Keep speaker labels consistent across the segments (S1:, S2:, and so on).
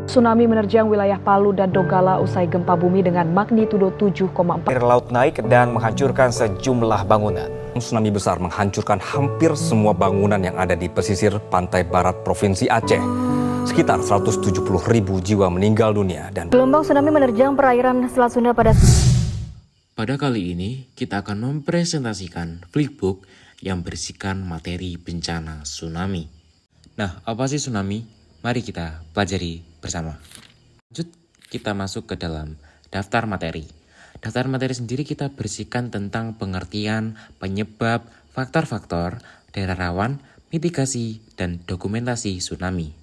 S1: Tsunami menerjang wilayah Palu dan Donggala usai gempa bumi dengan magnitudo 7,4.
S2: Air laut naik dan menghancurkan sejumlah bangunan.
S3: Tsunami besar menghancurkan hampir semua bangunan yang ada di pesisir pantai barat Provinsi Aceh. Sekitar 170.000 jiwa meninggal dunia dan
S4: gelombang tsunami menerjang perairan Selat Sunda
S5: Pada kali ini, kita akan mempresentasikan flipbook yang berisikan materi bencana tsunami. Nah, apa sih tsunami? Mari kita pelajari bersama. Lanjut, kita masuk ke dalam daftar materi. Daftar materi sendiri kita bersihkan tentang pengertian, penyebab, faktor-faktor, daerah rawan, mitigasi, dan dokumentasi tsunami.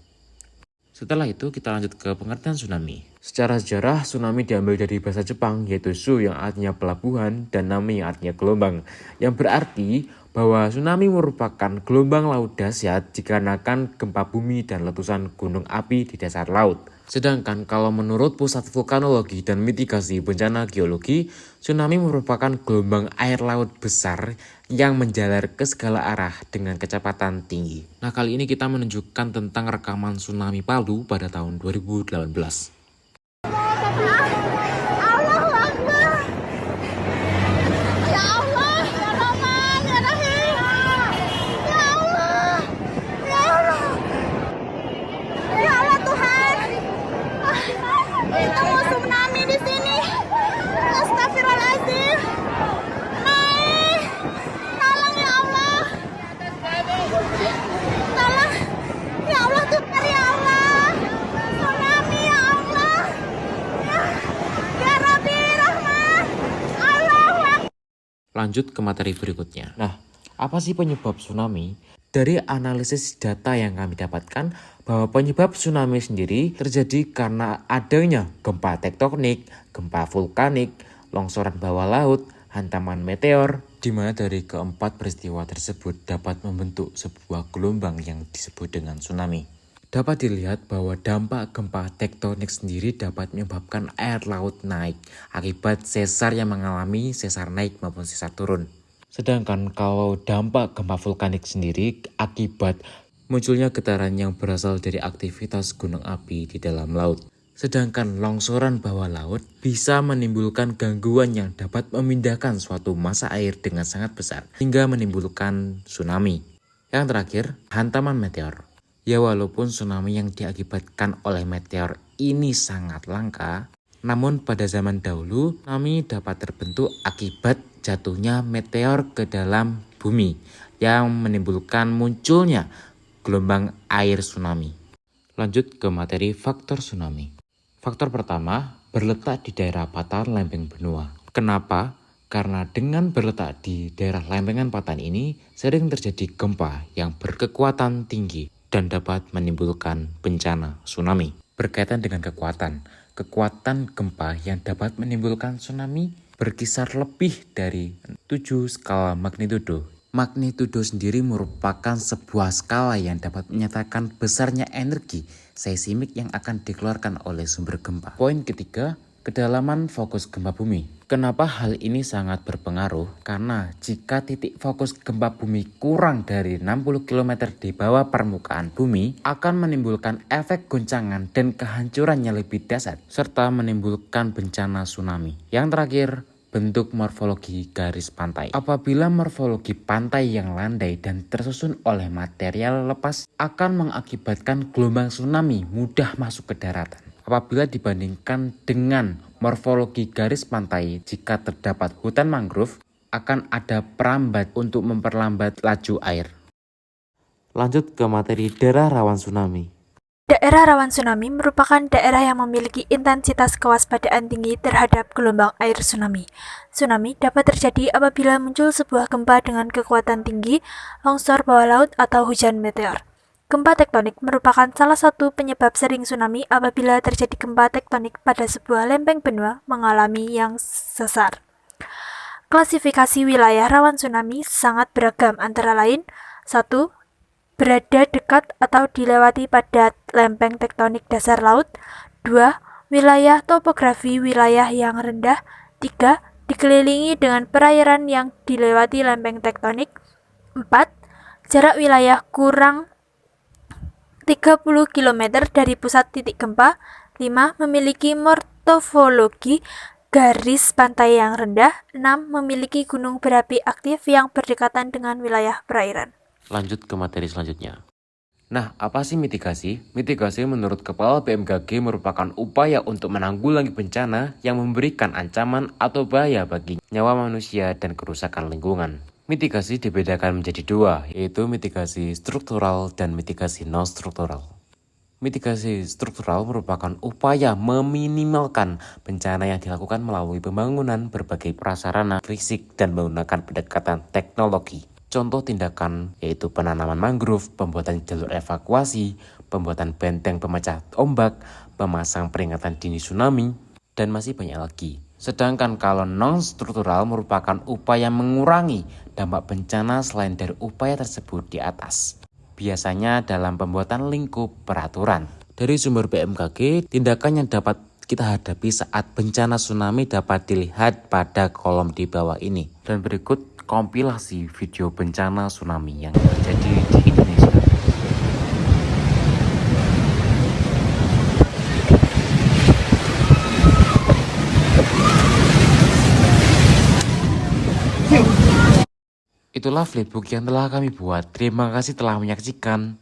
S5: Setelah itu kita lanjut ke pengertian tsunami. Secara sejarah, tsunami diambil dari bahasa Jepang yaitu su yang artinya pelabuhan dan nami yang artinya gelombang. Yang berarti bahwa tsunami merupakan gelombang laut dahsyat dikarenakan gempa bumi dan letusan gunung api di dasar laut. Sedangkan kalau menurut Pusat Vulkanologi dan Mitigasi Bencana Geologi, tsunami merupakan gelombang air laut besar yang menjalar ke segala arah dengan kecepatan tinggi. Nah, kali ini kita menunjukkan tentang rekaman tsunami Palu pada tahun 2018. Lanjut ke materi berikutnya. Nah, apa sih penyebab tsunami? Dari analisis data yang kami dapatkan, bahwa penyebab tsunami sendiri terjadi karena adanya gempa tektonik, gempa vulkanik, longsoran bawah laut, hantaman meteor, di mana dari keempat peristiwa tersebut dapat membentuk sebuah gelombang yang disebut dengan tsunami. Dapat dilihat bahwa dampak gempa tektonik sendiri dapat menyebabkan air laut naik akibat sesar yang mengalami sesar naik maupun sesar turun. Sedangkan kalau dampak gempa vulkanik sendiri akibat munculnya getaran yang berasal dari aktivitas gunung api di dalam laut. Sedangkan longsoran bawah laut bisa menimbulkan gangguan yang dapat memindahkan suatu massa air dengan sangat besar hingga menimbulkan tsunami. Yang terakhir, hantaman meteor. Ya, walaupun tsunami yang diakibatkan oleh meteor ini sangat langka, namun pada zaman dahulu tsunami dapat terbentuk akibat jatuhnya meteor ke dalam bumi yang menimbulkan munculnya gelombang air tsunami. Lanjut ke materi faktor tsunami. Faktor pertama, berletak di daerah patahan lempeng benua. Kenapa? Karena dengan berletak di daerah lempengan patahan ini sering terjadi gempa yang berkekuatan tinggi dan dapat menimbulkan bencana tsunami. Berkaitan dengan kekuatan gempa yang dapat menimbulkan tsunami berkisar lebih dari 7 skala magnitudo. Magnitudo sendiri merupakan sebuah skala yang dapat menyatakan besarnya energi seismik yang akan dikeluarkan oleh sumber gempa. Poin ketiga, kedalaman fokus gempa bumi. Kenapa hal ini sangat berpengaruh? Karena jika titik fokus gempa bumi kurang dari 60 km di bawah permukaan bumi, akan menimbulkan efek goncangan dan kehancurannya lebih dahsyat, serta menimbulkan bencana tsunami. Yang terakhir, bentuk morfologi garis pantai. Apabila morfologi pantai yang landai dan tersusun oleh material lepas, akan mengakibatkan gelombang tsunami mudah masuk ke daratan. Apabila dibandingkan dengan morfologi garis pantai, jika terdapat hutan mangrove, akan ada perambat untuk memperlambat laju air. Lanjut ke materi daerah rawan tsunami.
S4: Daerah rawan tsunami merupakan daerah yang memiliki intensitas kewaspadaan tinggi terhadap gelombang air tsunami. Tsunami dapat terjadi apabila muncul sebuah gempa dengan kekuatan tinggi, longsor bawah laut, atau hujan meteor. Gempa tektonik merupakan salah satu penyebab sering tsunami apabila terjadi gempa tektonik pada sebuah lempeng benua mengalami yang sesar. Klasifikasi wilayah rawan tsunami sangat beragam, antara lain 1. Berada dekat atau dilewati padat lempeng tektonik dasar laut. 2. Wilayah topografi wilayah yang rendah. 3. Dikelilingi dengan perairan yang dilewati lempeng tektonik. 4. Jarak wilayah kurang 30 km dari pusat titik gempa. 5. Memiliki morfologi garis pantai yang rendah. 6. Memiliki gunung berapi aktif yang berdekatan dengan wilayah perairan.
S5: Lanjut ke materi selanjutnya. Nah, apa sih mitigasi? Mitigasi menurut Kepala BMKG merupakan upaya untuk menanggulangi bencana yang memberikan ancaman atau bahaya bagi nyawa manusia dan kerusakan lingkungan. Mitigasi dibedakan menjadi dua, yaitu mitigasi struktural dan mitigasi non-struktural. Mitigasi struktural merupakan upaya meminimalkan bencana yang dilakukan melalui pembangunan berbagai prasarana fisik dan menggunakan pendekatan teknologi. Contoh tindakan yaitu penanaman mangrove, pembuatan jalur evakuasi, pembuatan benteng pemecah ombak, pemasang peringatan dini tsunami, dan masih banyak lagi. Sedangkan kalau non-struktural merupakan upaya mengurangi dampak bencana selain dari upaya tersebut di atas. Biasanya dalam pembuatan lingkup peraturan. Dari sumber BMKG, tindakan yang dapat kita hadapi saat bencana tsunami dapat dilihat pada kolom di bawah ini. Dan berikut kompilasi video bencana tsunami yang terjadi di Indonesia. Itulah flipbook yang telah kami buat. Terima kasih telah menyaksikan.